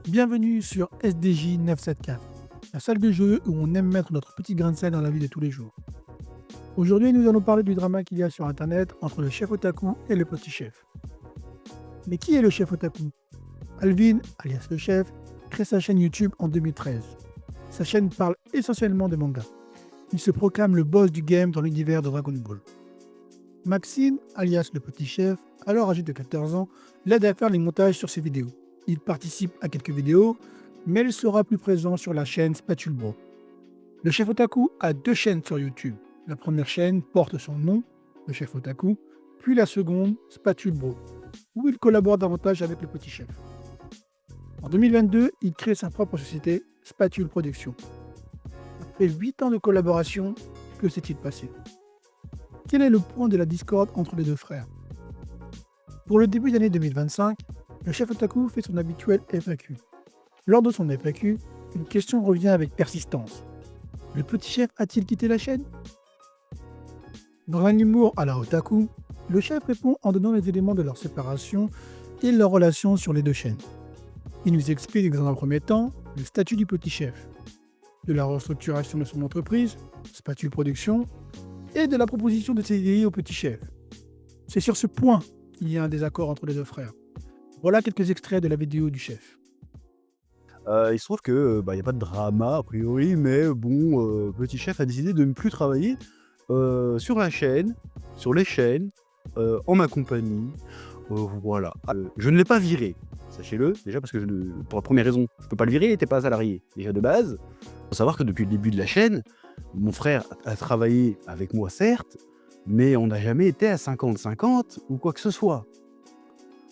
Bienvenue sur SDJ 974, la salle de jeu où on aime mettre notre petit grain de sel dans la vie de tous les jours. Aujourd'hui, nous allons parler du drama qu'il y a sur internet entre le chef otaku et le petit chef. Mais qui est le chef otaku? Alvin, alias le chef, crée sa chaîne YouTube en 2013. Sa chaîne parle essentiellement de manga. Il se proclame le boss du game dans l'univers de Dragon Ball. Maxime, alias le petit chef, alors âgé de 14 ans, l'aide à faire les montages sur ses vidéos. Il participe à quelques vidéos, mais il sera plus présent sur la chaîne Spatule Bro. Le chef otaku a deux chaînes sur YouTube. La première chaîne porte son nom, le chef otaku, puis la seconde, Spatule Bro, où il collabore davantage avec le petit chef. En 2022, il crée sa propre société, Spatule Production. Après 8 ans de collaboration, que s'est-il passé? Quel est le point de la discorde entre les deux frères? Pour le début d'année 2025, le chef otaku fait son habituel FAQ. Lors de son FAQ, une question revient avec persistance. Le petit chef a-t-il quitté la chaîne? Dans un humour à la otaku, le chef répond en donnant les éléments de leur séparation et leur relation sur les deux chaînes. Il nous explique dans un premier temps le statut du petit chef, de la restructuration de son entreprise, Spatule Production, et de la proposition de CDI au petit chef. C'est sur ce point qu'il y a un désaccord entre les deux frères. Voilà quelques extraits de la vidéo du chef. Il se trouve que, y a pas de drama a priori, mais bon, Petit Chef a décidé de ne plus travailler, sur la chaîne, sur les chaînes, en ma compagnie, voilà. Je ne l'ai pas viré, sachez-le, déjà parce que pour la première raison, je peux pas le virer, il était pas salarié, déjà de base. Faut savoir que depuis le début de la chaîne, mon frère a travaillé avec moi certes, mais on n'a jamais été à 50-50 ou quoi que ce soit.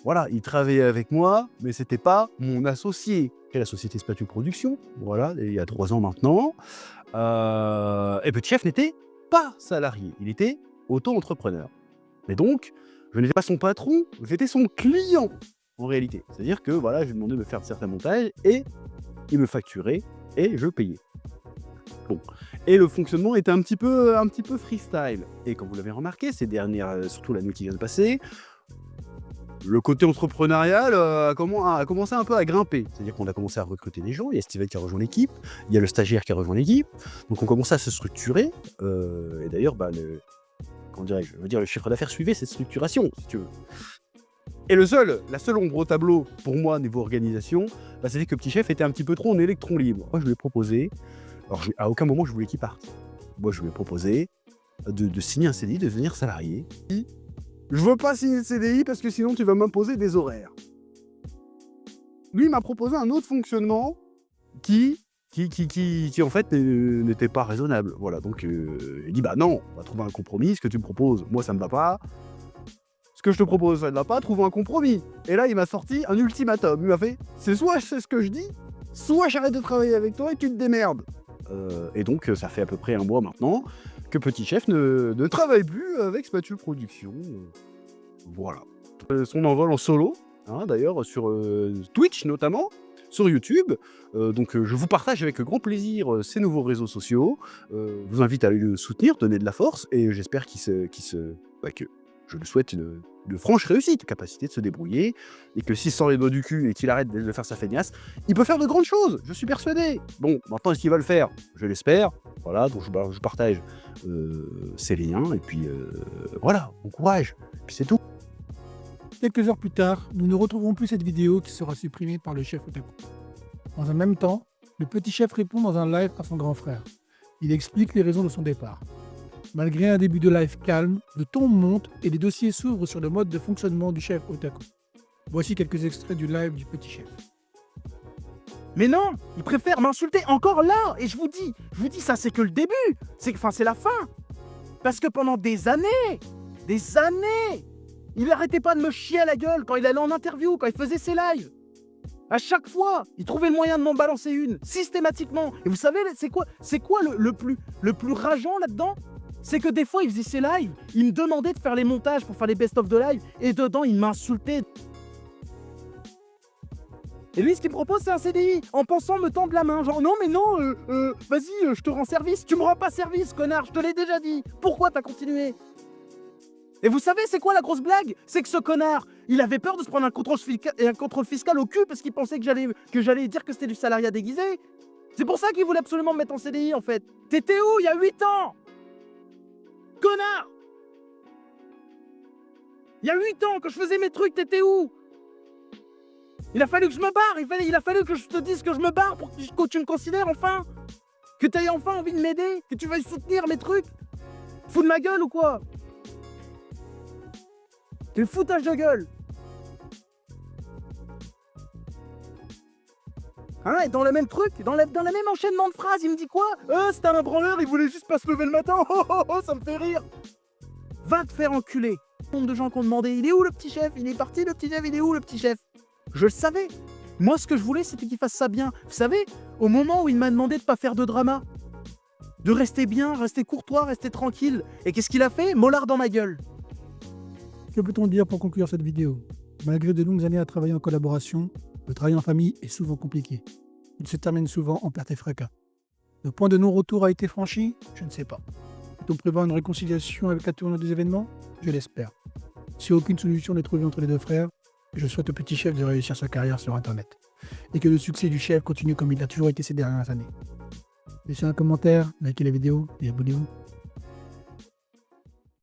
Voilà, il travaillait avec moi, mais c'était pas mon associé. J'ai la société Spatule Production, voilà, il y a 3 ans maintenant. Et Petit Chef n'était pas salarié, il était auto-entrepreneur. Mais donc, je n'étais pas son patron, j'étais son client, en réalité. C'est-à-dire que voilà, je lui demandais de me faire certains montages et il me facturait et je payais. Bon. Et le fonctionnement était un petit peu freestyle. Et comme vous l'avez remarqué, ces dernières, surtout l'année qui vient de passer, le côté entrepreneurial a commencé un peu à grimper. C'est-à-dire qu'on a commencé à recruter des gens. Il y a Steven qui a rejoint l'équipe, il y a le stagiaire qui a rejoint l'équipe. Donc on commençait à se structurer. Et d'ailleurs, le chiffre d'affaires suivait cette structuration, si tu veux. Et la seule ombre au tableau, pour moi, niveau organisation, c'était que Petit Chef était un petit peu trop en électron libre. Moi, je lui ai proposé, alors à aucun moment je voulais qu'il parte. Moi, je lui ai proposé de signer un CDI, de devenir salarié. Je veux pas signer de CDI parce que sinon tu vas m'imposer des horaires. Lui, il m'a proposé un autre fonctionnement qui en fait n'était pas raisonnable. Voilà, donc il dit non, on va trouver un compromis. Ce que tu me proposes, moi ça me va pas. Ce que je te propose, ça ne va pas. Trouver un compromis. Et là, il m'a sorti un ultimatum. Il m'a fait, c'est soit je sais ce que je dis, soit j'arrête de travailler avec toi et tu te démerdes. Et donc ça fait à peu près 1 mois maintenant que Petit Chef ne travaille plus avec Spatule Production. Voilà. Son envol en solo, hein, d'ailleurs, sur Twitch notamment, sur YouTube. Donc je vous partage avec grand plaisir ces nouveaux réseaux sociaux. Je vous invite à le soutenir, donner de la force, et j'espère que je lui souhaite une franche réussite, capacité de se débrouiller, et que s'il sort les doigts du cul et qu'il arrête de faire sa feignasse, il peut faire de grandes choses, je suis persuadé. Bon, maintenant, est-ce qu'il va le faire? Je l'espère. Voilà, donc je partage ces liens, et puis voilà, bon courage, et puis c'est tout. Quelques heures plus tard, nous ne retrouverons plus cette vidéo qui sera supprimée par le chef otaku. Dans un même temps, le petit chef répond dans un live à son grand frère. Il explique les raisons de son départ. Malgré un début de live calme, le ton monte et les dossiers s'ouvrent sur le mode de fonctionnement du chef otaku. Voici quelques extraits du live du petit chef. Mais non, il préfère m'insulter encore là. Et je vous dis, ça c'est que le début. C'est la fin. Parce que pendant des années, il n'arrêtait pas de me chier à la gueule quand il allait en interview, quand il faisait ses lives. À chaque fois, il trouvait le moyen de m'en balancer une, systématiquement. Et vous savez, c'est quoi le plus rageant là-dedans? C'est que des fois, il faisait ses lives, il me demandait de faire les montages pour faire les best-of de live, et dedans, il m'insultait. Et lui, ce qu'il me propose, c'est un CDI, en pensant me tendre la main. Genre, non, mais non, vas-y, je te rends service. Tu me rends pas service, connard, je te l'ai déjà dit. Pourquoi t'as continué? Et vous savez, c'est quoi la grosse blague? C'est que ce connard, Il avait peur de se prendre un contrôle fiscal au cul parce qu'il pensait que j'allais dire que c'était du salariat déguisé. C'est pour ça qu'il voulait absolument me mettre en CDI en fait. T'étais où il y a 8 ans? Connard! Il y a 8 ans, quand je faisais mes trucs, t'étais où? Il a fallu que je me barre, il a fallu que je te dise que je me barre pour que tu me considères enfin. Que tu aies enfin envie de m'aider, que tu veuilles soutenir mes trucs. Fous de ma gueule ou quoi? T'es foutage de gueule. Hein, et dans le même truc, dans le même enchaînement de phrases, il me dit quoi? C'était un branleur, il voulait juste pas se lever le matin. Oh, oh, oh, ça me fait rire. Va te faire enculer. Nombre de gens qui ont demandé, il est où le petit chef? Il est parti le petit chef, il est où le petit chef? Je le savais. Moi, ce que je voulais, c'était qu'il fasse ça bien. Vous savez, au moment où il m'a demandé de pas faire de drama, de rester bien, rester courtois, rester tranquille. Et qu'est-ce qu'il a fait? Mollard dans ma gueule. Que peut-on dire pour conclure cette vidéo? Malgré de longues années à travailler en collaboration, le travail en famille est souvent compliqué. Il se termine souvent en perte et fracas. Le point de non-retour a été franchi? Je ne sais pas. Peut-on prévoir une réconciliation avec la tournure des événements? Je l'espère. Si aucune solution n'est trouvée entre les deux frères, je souhaite au petit chef de réussir sa carrière sur Internet. Et que le succès du chef continue comme il a toujours été ces dernières années. Laissez un commentaire, likez la vidéo et abonnez-vous.